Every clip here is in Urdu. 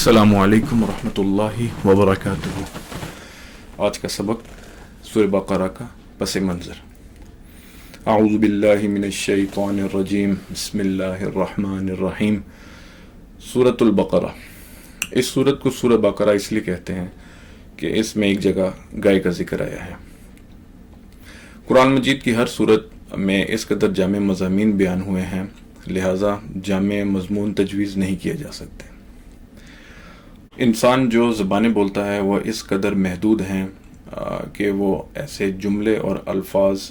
السلام علیکم ورحمۃ اللہ وبرکاتہ۔ آج کا سبق سورہ بقرہ کا پس منظر۔ اعوذ باللہ من الشیطان الرجیم، بسم اللہ الرحمن الرحیم۔ سورۃ البقرہ، اس سورت کو سورہ بقرہ اس لیے کہتے ہیں کہ اس میں ایک جگہ گائے کا ذکر آیا ہے۔ قرآن مجید کی ہر سورت میں اس قدر جامع مضامین بیان ہوئے ہیں، لہٰذا جامع مضمون تجویز نہیں کیے جا سکتے۔ انسان جو زبانیں بولتا ہے وہ اس قدر محدود ہیں کہ وہ ایسے جملے اور الفاظ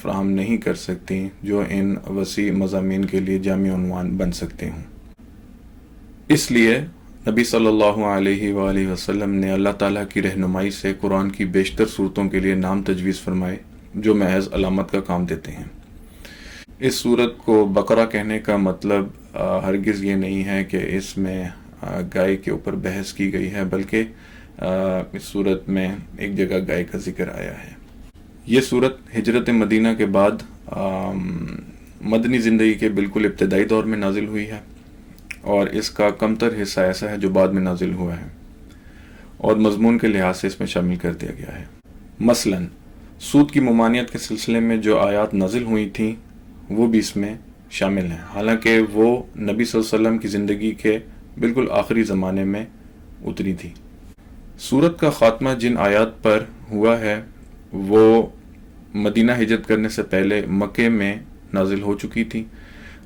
فراہم نہیں کر سکتی جو ان وسیع مضامین کے لیے جامع عنوان بن سکتے ہوں۔ اس لیے نبی صلی اللہ علیہ وآلہ وسلم نے اللہ تعالیٰ کی رہنمائی سے قرآن کی بیشتر صورتوں کے لیے نام تجویز فرمائے جو محض علامت کا کام دیتے ہیں۔ اس سورت کو بقرہ کہنے کا مطلب ہرگز یہ نہیں ہے کہ اس میں گائے کے اوپر بحث کی گئی ہے، بلکہ اس صورت میں ایک جگہ گائے کا ذکر آیا ہے۔ یہ صورت ہجرت مدینہ کے بعد مدنی زندگی کے بالکل ابتدائی دور میں نازل ہوئی ہے، اور اس کا کم تر حصہ ایسا ہے جو بعد میں نازل ہوا ہے اور مضمون کے لحاظ سے اس میں شامل کر دیا گیا ہے۔ مثلاً سود کی ممانعت کے سلسلے میں جو آیات نازل ہوئی تھیں وہ بھی اس میں شامل ہیں، حالانکہ وہ نبی صلی اللہ علیہ وسلم کی زندگی کے بالکل آخری زمانے میں اتری تھی۔ سورت کا خاتمہ جن آیات پر ہوا ہے وہ مدینہ ہجرت کرنے سے پہلے مکے میں نازل ہو چکی تھی،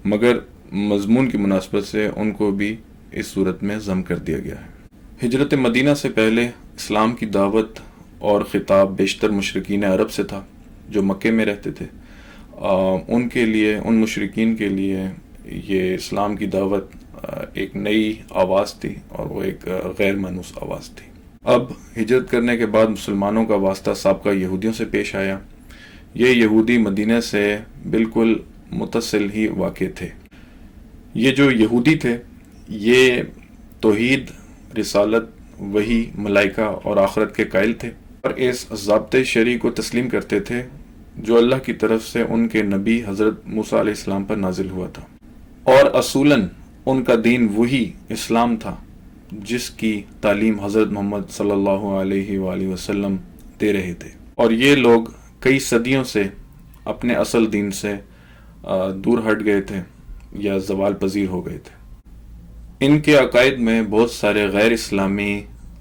مگر مضمون کی مناسبت سے ان کو بھی اس صورت میں ضم کر دیا گیا ہے۔ ہجرت مدینہ سے پہلے اسلام کی دعوت اور خطاب بیشتر مشرکین عرب سے تھا جو مکے میں رہتے تھے۔ ان کے لیے، ان مشرکین کے لیے یہ اسلام کی دعوت ایک نئی آواز تھی اور وہ ایک غیر مانوس آواز تھی۔ اب ہجرت کرنے کے بعد مسلمانوں کا واسطہ سابقہ یہودیوں سے پیش آیا۔ یہ یہودی مدینہ سے بالکل متصل ہی واقع تھے۔ یہ جو یہودی تھے یہ توحید، رسالت، وحی، ملائکہ اور آخرت کے قائل تھے، اور اس ضابطۂ شرعی کو تسلیم کرتے تھے جو اللہ کی طرف سے ان کے نبی حضرت موسیٰ علیہ السلام پر نازل ہوا تھا، اور اصولاً ان کا دین وہی اسلام تھا جس کی تعلیم حضرت محمد صلی اللہ علیہ وآلہ وسلم دے رہے تھے، اور یہ لوگ کئی صدیوں سے اپنے اصل دین سے دور ہٹ گئے تھے یا زوال پذیر ہو گئے تھے۔ ان کے عقائد میں بہت سارے غیر اسلامی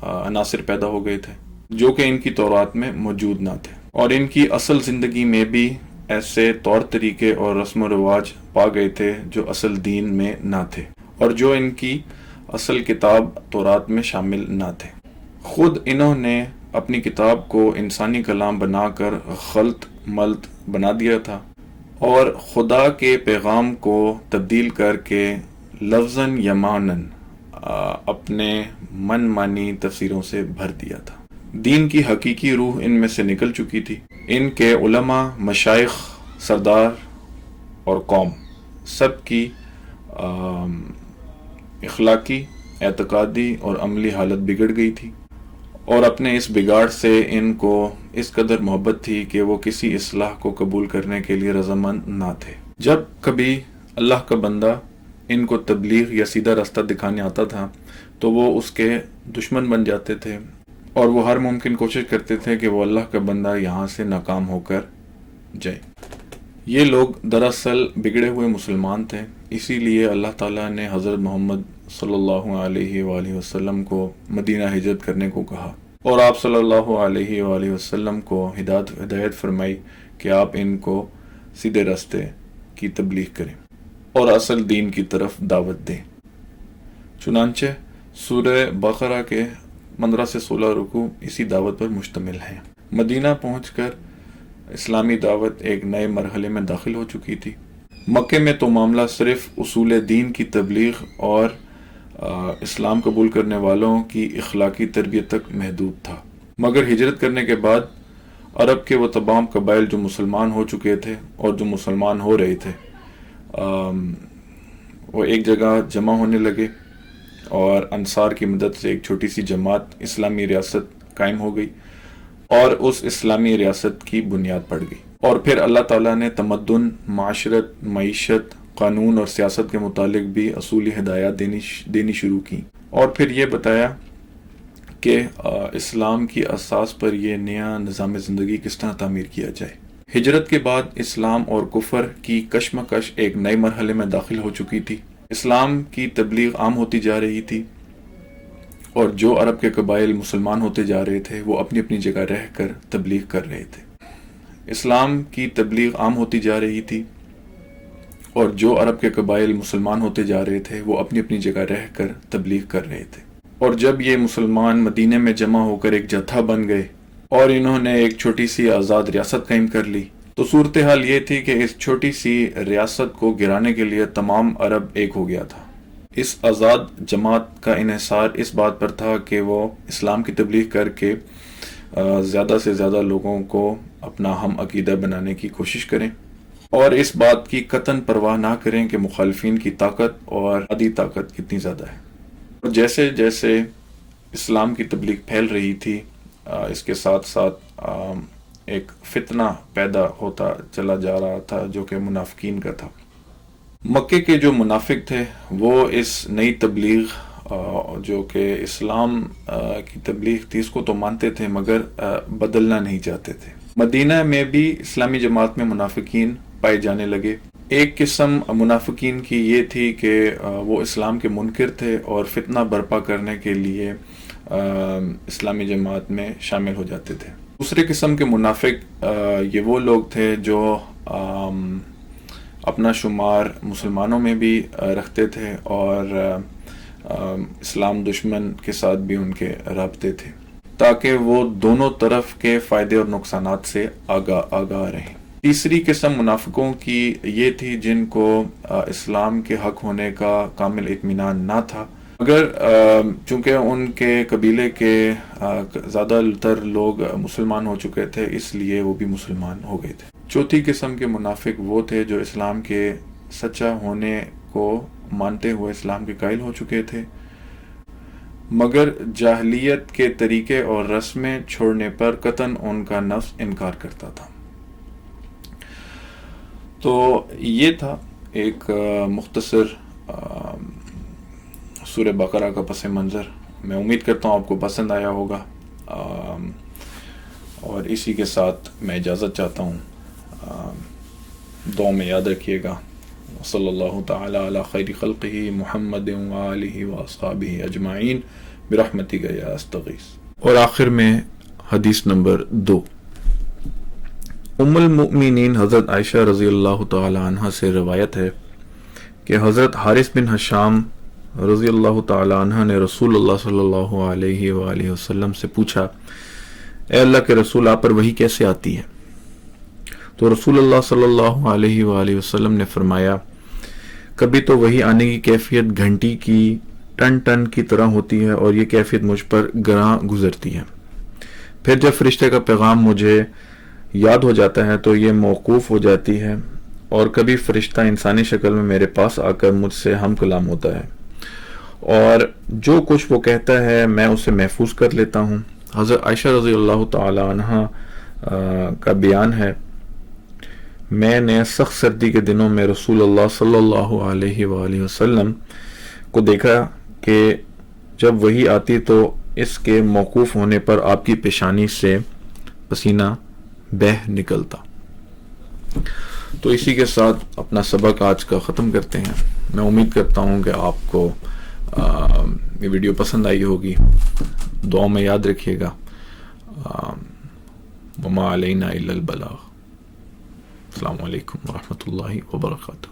عناصر پیدا ہو گئے تھے جو کہ ان کی تورات میں موجود نہ تھے، اور ان کی اصل زندگی میں بھی ایسے طور طریقے اور رسم و رواج پا گئے تھے جو اصل دین میں نہ تھے اور جو ان کی اصل کتاب تورات میں شامل نہ تھے۔ خود انہوں نے اپنی کتاب کو انسانی کلام بنا کر خلط ملط بنا دیا تھا اور خدا کے پیغام کو تبدیل کر کے لفظاً یا معناً اپنے من مانی تفسیروں سے بھر دیا تھا۔ دین کی حقیقی روح ان میں سے نکل چکی تھی۔ ان کے علماء، مشائخ، سردار اور قوم سب کی اخلاقی، اعتقادی اور عملی حالت بگڑ گئی تھی، اور اپنے اس بگاڑ سے ان کو اس قدر محبت تھی کہ وہ کسی اصلاح کو قبول کرنے کے لیے رضامند نہ تھے۔ جب کبھی اللہ کا بندہ ان کو تبلیغ یا سیدھا راستہ دکھانے آتا تھا تو وہ اس کے دشمن بن جاتے تھے، اور وہ ہر ممکن کوشش کرتے تھے کہ وہ اللہ کا بندہ یہاں سے ناکام ہو کر جائے۔ یہ لوگ دراصل بگڑے ہوئے مسلمان تھے، اسی لیے اللہ تعالیٰ نے حضرت محمد صلی اللہ علیہ وآلہ وسلم کو مدینہ ہجرت کرنے کو کہا، اور آپ صلی اللہ علیہ وآلہ وسلم کو ہدایت فرمائی کہ آپ ان کو سیدھے راستے کی تبلیغ کریں اور اصل دین کی طرف دعوت دیں۔ چنانچہ سورہ بقرہ کے 15 سے 16 رکوع اسی دعوت پر مشتمل ہیں۔ مدینہ پہنچ کر اسلامی دعوت ایک نئے مرحلے میں داخل ہو چکی تھی۔ مکے میں تو معاملہ صرف اصول دین کی تبلیغ اور اسلام قبول کرنے والوں کی اخلاقی تربیت تک محدود تھا، مگر ہجرت کرنے کے بعد عرب کے وہ تمام قبائل جو مسلمان ہو چکے تھے اور جو مسلمان ہو رہے تھے وہ ایک جگہ جمع ہونے لگے، اور انصار کی مدد سے ایک چھوٹی سی جماعت اسلامی ریاست قائم ہو گئی، اور اس اسلامی ریاست کی بنیاد پڑ گئی، اور پھر اللہ تعالیٰ نے تمدن، معاشرت، معیشت قانون اور سیاست کے متعلق بھی اصولی ہدایات دینی شروع کی، اور پھر یہ بتایا کہ اسلام کی اساس پر یہ نیا نظام زندگی کس طرح تعمیر کیا جائے۔ ہجرت کے بعد اسلام اور کفر کی کشمکش ایک نئے مرحلے میں داخل ہو چکی تھی۔ اسلام کی تبلیغ عام ہوتی جا رہی تھی، اور جو عرب کے قبائل مسلمان ہوتے جا رہے تھے وہ اپنی اپنی جگہ رہ کر تبلیغ کر رہے تھے۔ اسلام کی تبلیغ عام ہوتی جا رہی تھی، اور جو عرب کے قبائل مسلمان ہوتے جا رہے تھے وہ اپنی اپنی جگہ رہ کر تبلیغ کر رہے تھے۔ اور جب یہ مسلمان مدینے میں جمع ہو کر ایک جتھا بن گئے اور انہوں نے ایک چھوٹی سی آزاد ریاست قائم کر لی، تو صورتحال یہ تھی کہ اس چھوٹی سی ریاست کو گرانے کے لیے تمام عرب ایک ہو گیا تھا۔ اس آزاد جماعت کا انحصار اس بات پر تھا کہ وہ اسلام کی تبلیغ کر کے زیادہ سے زیادہ لوگوں کو اپنا ہم عقیدہ بنانے کی کوشش کریں، اور اس بات کی قطعاً پرواہ نہ کریں کہ مخالفین کی طاقت اور عدی طاقت کتنی زیادہ ہے۔ اور جیسے جیسے اسلام کی تبلیغ پھیل رہی تھی، اس کے ساتھ ساتھ ایک فتنہ پیدا ہوتا چلا جا رہا تھا جو کہ منافقین کا تھا۔ مکے کے جو منافق تھے وہ اس نئی تبلیغ جو کہ اسلام کی تبلیغ تھی اس کو تو مانتے تھے، مگر بدلنا نہیں چاہتے تھے۔ مدینہ میں بھی اسلامی جماعت میں منافقین پائے جانے لگے۔ ایک قسم منافقین کی یہ تھی کہ وہ اسلام کے منکر تھے اور فتنہ برپا کرنے کے لیے اسلامی جماعت میں شامل ہو جاتے تھے۔ دوسرے قسم کے منافق یہ وہ لوگ تھے جو اپنا شمار مسلمانوں میں بھی رکھتے تھے اور اسلام دشمن کے ساتھ بھی ان کے رابطے تھے، تاکہ وہ دونوں طرف کے فائدے اور نقصانات سے آگاہ رہیں۔ تیسری قسم منافقوں کی یہ تھی جن کو اسلام کے حق ہونے کا کامل اطمینان نہ تھا، مگر چونکہ ان کے قبیلے کے زیادہ تر لوگ مسلمان ہو چکے تھے اس لیے وہ بھی مسلمان ہو گئے تھے۔ چوتھی قسم کے منافق وہ تھے جو اسلام کے سچا ہونے کو مانتے ہوئے اسلام کے قائل ہو چکے تھے، مگر جاہلیت کے طریقے اور رسمیں چھوڑنے پر قطعاً ان کا نفس انکار کرتا تھا۔ تو یہ تھا ایک مختصر سورہ بقرہ کا پس منظر۔ میں امید کرتا ہوں آپ کو پسند آیا ہوگا، اور اسی کے ساتھ میں اجازت چاہتا ہوں۔ دعا میں یاد رکھیے گا۔ صلی اللہ تعالی علی خیر خلقہ محمد وآلہ واصحابہ اجمعین برحمتک یا استغیث۔ اور آخر میں حدیث نمبر 2، ام المؤمنین حضرت عائشہ رضی اللہ تعالی عنہ سے روایت ہے کہ حضرت حارث بن حشام رضی اللہ تعالی عنہ نے رسول اللہ صلی اللہ علیہ وآلہ وسلم سے پوچھا، اے اللہ کے رسول، آپ پر وحی کیسے آتی ہے؟ تو رسول اللہ صلی اللہ علیہ وآلہ وسلم نے فرمایا، کبھی تو وحی آنے کی کیفیت گھنٹی کی ٹن ٹن کی طرح ہوتی ہے اور یہ کیفیت مجھ پر گراں گزرتی ہے، پھر جب فرشتے کا پیغام مجھے یاد ہو جاتا ہے تو یہ موقوف ہو جاتی ہے، اور کبھی فرشتہ انسانی شکل میں میرے پاس آ کر مجھ سے ہم کلام ہوتا ہے، اور جو کچھ وہ کہتا ہے میں اسے محفوظ کر لیتا ہوں۔ حضرت عائشہ رضی اللہ تعالی عنہ کا بیان ہے، میں نے سخت سردی کے دنوں میں رسول اللہ صلی اللہ علیہ وآلہ وسلم کو دیکھا کہ جب وحی آتی تو اس کے موقوف ہونے پر آپ کی پیشانی سے پسینہ بہہ نکلتا۔ تو اسی کے ساتھ اپنا سبق آج کا ختم کرتے ہیں۔ میں امید کرتا ہوں کہ آپ کو یہ ویڈیو پسند آئی ہوگی۔ دعا میں یاد رکھیے گا۔ وما علینا الا البلاغ۔ السلام علیکم ورحمۃ اللہ وبرکاتہ۔